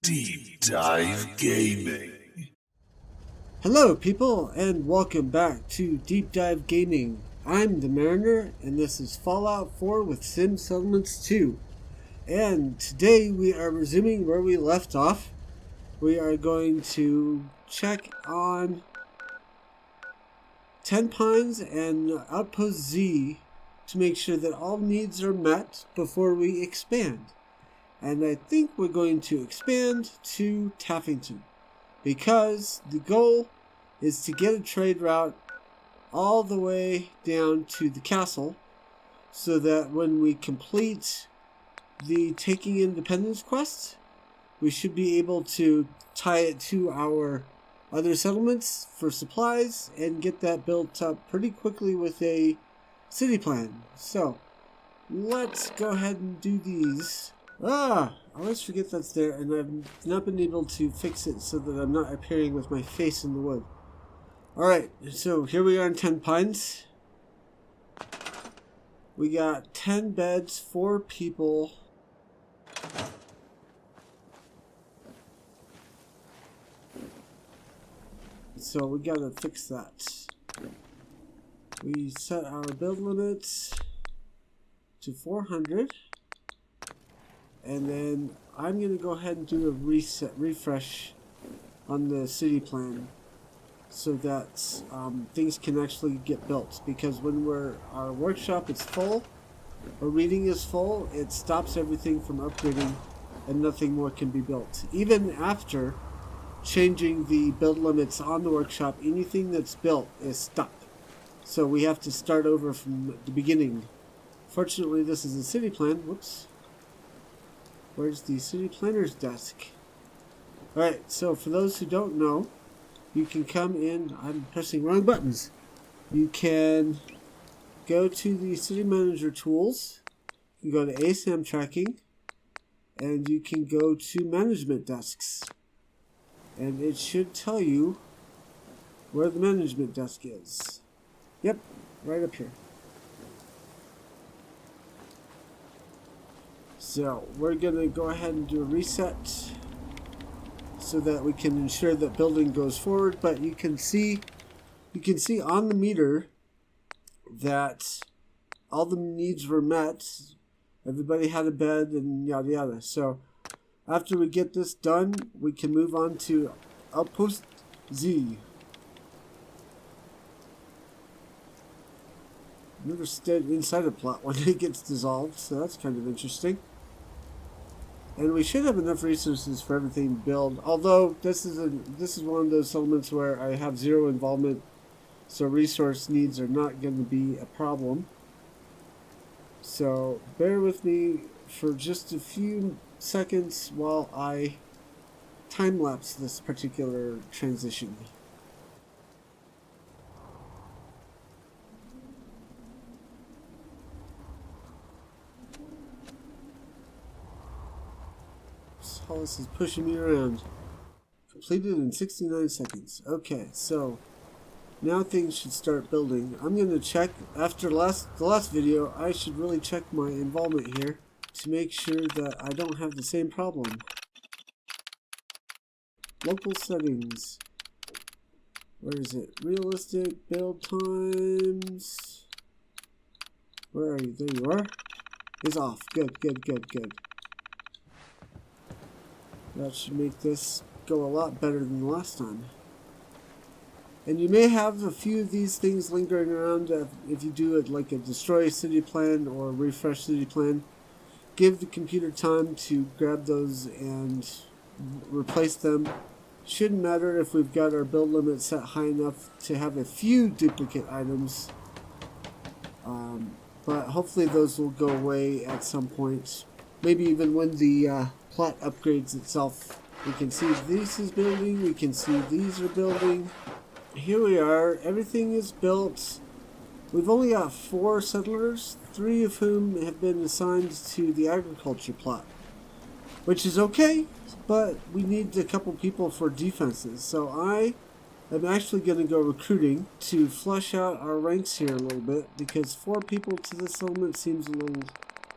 Deep Dive Gaming. Hello people, and welcome back to Deep Dive Gaming. I'm the Mariner, and this is Fallout 4 with Sim Settlements 2. And today we are resuming where we left off. We are going to check on Tenpines and Outpost Z to make sure that all needs are met before we expand. And I think we're going to expand to Taffington, because the goal is to get a trade route all the way down to the castle, so that when we complete the Taking Independence quest, we should be able to tie it to our other settlements for supplies and get that built up pretty quickly with a city plan. So let's go ahead and do these. I always forget that's there, and I've not been able to fix it so that I'm not appearing with my face in the wood. Alright, so here we are in Tenpines. We got 10 beds, 4 people. So we gotta fix that. We set our build limits to 400. And then I'm going to go ahead and do a refresh on the city plan so that things can actually get built. Because when our workshop is full, or reading is full, it stops everything from upgrading and nothing more can be built. Even after changing the build limits on the workshop, anything that's built is stuck. So we have to start over from the beginning. Fortunately, this is a city plan. Whoops. Where's the city planner's desk? Alright, so for those who don't know, you can come in. I'm pressing wrong buttons. You can go to the city manager tools. You can go to ASAM tracking. And you can go to management desks. And it should tell you where the management desk is. Yep, right up here. So we're going to go ahead and do a reset so that we can ensure that building goes forward. But you can see on the meter that all the needs were met. Everybody had a bed and yada yada. So after we get this done, we can move on to Outpost Z. Never stayed inside a plot when it gets dissolved, so that's kind of interesting. And we should have enough resources for everything to build. Although this is one of those settlements where I have zero involvement, so resource needs are not going to be a problem. So bear with me for just a few seconds while I time-lapse this particular transition. Hollis is pushing me around. Completed in 69 seconds. Okay, so now things should start building. I'm going to check, after the last video, I should really check my involvement here to make sure that I don't have the same problem. Local settings. Where is it? Realistic build times. Where are you? There you are. It's off. Good, good, good, good. That should make this go a lot better than last time. And you may have a few of these things lingering around if you do it like a destroy city plan or refresh city plan. Give the computer time to grab those and replace them. Shouldn't matter if we've got our build limit set high enough to have a few duplicate items. But hopefully those will go away at some point. Maybe even when the plot upgrades itself. We can see this is building, we can see these are building. Here we are, everything is built. We've only got 4 settlers, 3 of whom have been assigned to the agriculture plot. Which is okay, but we need a couple people for defenses. So I am actually going to go recruiting to flush out our ranks here a little bit, because 4 people to this settlement seems a little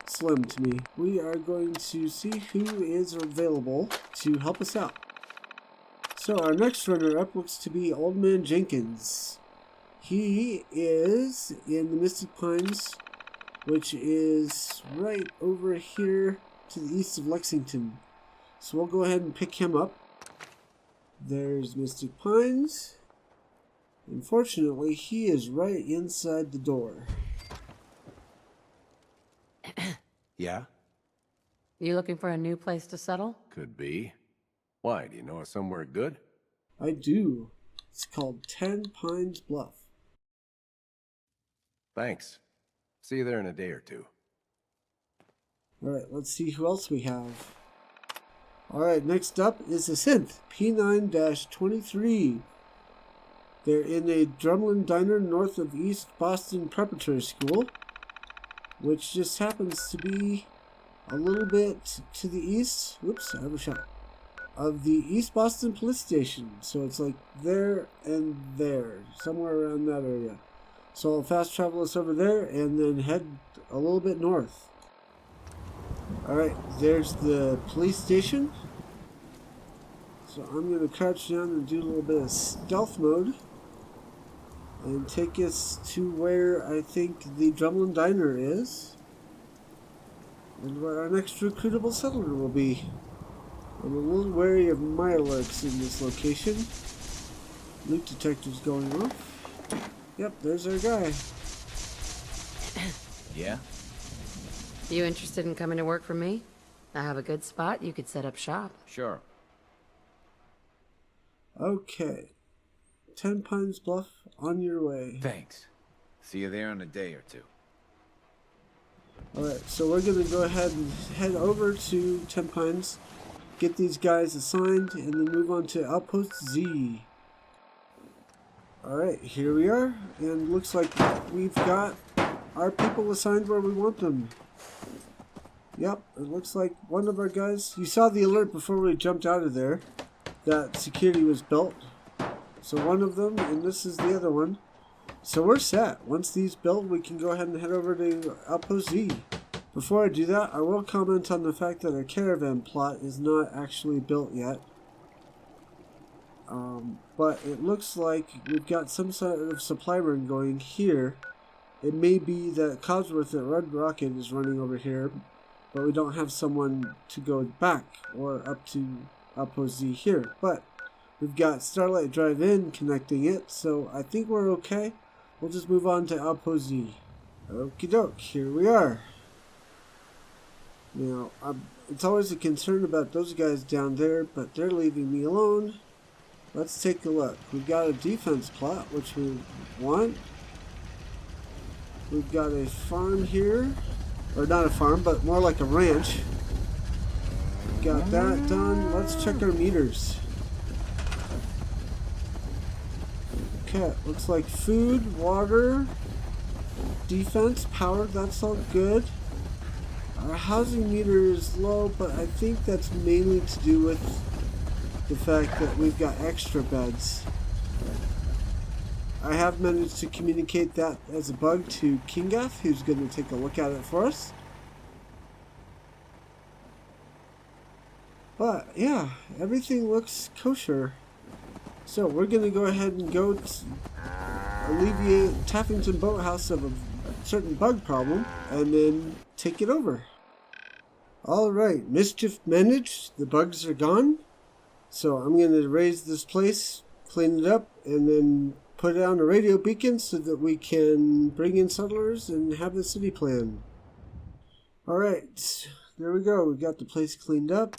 slim to me. We are going to see who is available to help us out. So our next runner-up looks to be Old Man Jenkins. He is in the Mystic Pines, which is right over here to the east of Lexington. So we'll go ahead and pick him up. There's Mystic Pines. Unfortunately, he is right inside the door. Yeah? You looking for a new place to settle? Could be. Why, do you know of somewhere good? I do. It's called Tenpines Bluff. Thanks. See you there in a day or two. Alright, let's see who else we have. Alright, next up is a synth, P9-23. They're in a drumlin diner north of East Boston Preparatory School, which just happens to be a little bit to the east, whoops, I have a shot, of the East Boston Police Station. So it's like there and there, somewhere around that area. So I'll fast travel us over there and then head a little bit north. Alright, there's the police station. So I'm going to crouch down and do a little bit of stealth mode and take us to where I think the Drumlin Diner is and where our next recruitable settler will be. I'm a little wary of mirelurks in this location. Loot detector's going off. Yep, there's our guy. Yeah? You interested in coming to work for me? I have a good spot. You could set up shop. Sure. Okay. Tenpines Bluff, on your way. Thanks. See you there in a day or two. Alright, so we're going to go ahead and head over to Tenpines, get these guys assigned, and then move on to Outpost Z. Alright, here we are, and looks like we've got our people assigned where we want them. Yep, it looks like one of our guys, you saw the alert before we jumped out of there, that security was built. So one of them, and this is the other one. So we're set. Once these build, we can go ahead and head over to Outpost Z. Before I do that, I will comment on the fact that our caravan plot is not actually built yet. But it looks like we've got some sort of supply run going here. It may be that Cosworth at Red Rocket is running over here, but we don't have someone to go back or up to Outpost Z here. But we've got Starlight Drive-In connecting it, so I think we're okay. We'll just move on to Outpost Z. Okie doke, here we are. Now, it's always a concern about those guys down there, but they're leaving me alone. Let's take a look. We've got a defense plot, which we want. We've got a farm here. Or not a farm, but more like a ranch. Got that done. Let's check our meters. Okay, looks like food, water, defense, power, that's all good. Our housing meter is low, but I think that's mainly to do with the fact that we've got extra beds. I have managed to communicate that as a bug to Kingath, who's going to take a look at it for us. But yeah, everything looks kosher. So we're going to go ahead and go alleviate Taffington Boathouse of a certain bug problem and then take it over. Alright, mischief managed. The bugs are gone. So I'm going to raise this place, clean it up, and then put it on a radio beacon so that we can bring in settlers and have the city plan. Alright, there we go. We got the place cleaned up.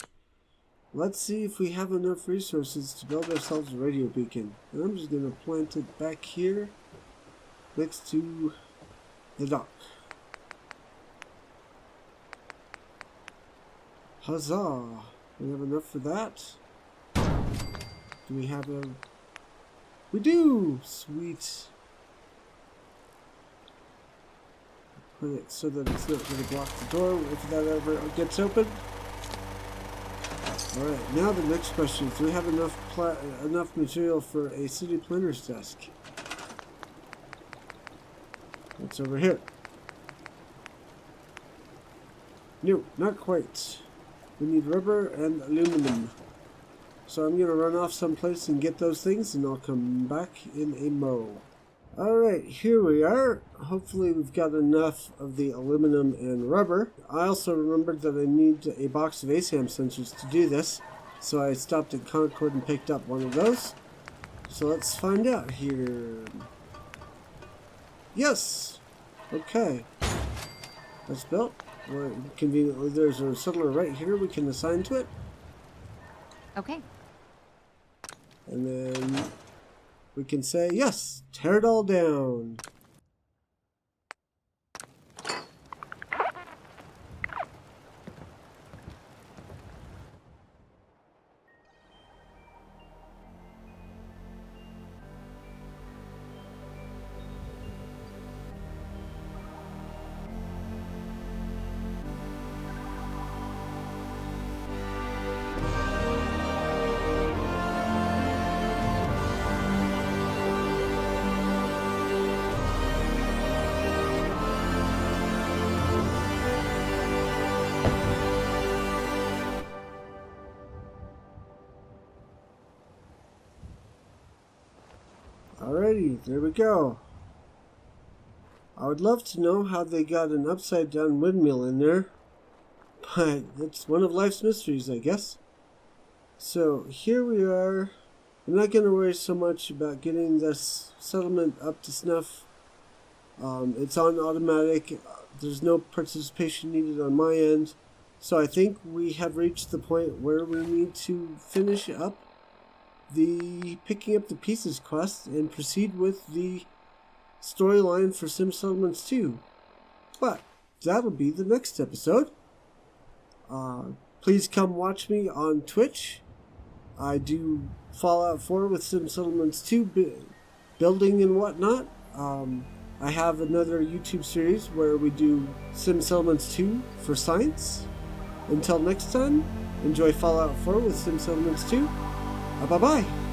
Let's see if we have enough resources to build ourselves a radio beacon. And I'm just going to plant it back here next to the dock. Huzzah! We have enough for that? Do we have a... We do! Sweet. Put it so that it's not going to block the door if that ever gets open. Alright, now the next question is, do we have enough material for a city planner's desk? What's over here? No, not quite. We need rubber and aluminum. So I'm going to run off someplace and get those things, and I'll come back in a mo. Alright, here we are. Hopefully we've got enough of the aluminum and rubber. I also remembered that I need a box of ASAM sensors to do this, so I stopped at Concord and picked up one of those. So let's find out here. Yes! Okay. That's built. Well, conveniently, there's a settler right here we can assign to it. Okay. And then we can say, yes, tear it all down. Alrighty, there we go. I would love to know how they got an upside down windmill in there, but it's one of life's mysteries, I guess. So here we are. I'm not going to worry so much about getting this settlement up to snuff. It's on automatic. There's no participation needed on my end. So I think we have reached the point where we need to finish up the picking up the pieces quest and proceed with the storyline for Sim Settlements 2. But that'll be the next episode. Please come watch me on Twitch. I do Fallout 4 with Sim Settlements 2 building and whatnot. I have another YouTube series where we do Sim Settlements 2 for science. Until next time, enjoy Fallout 4 with Sim Settlements 2. Bye-bye.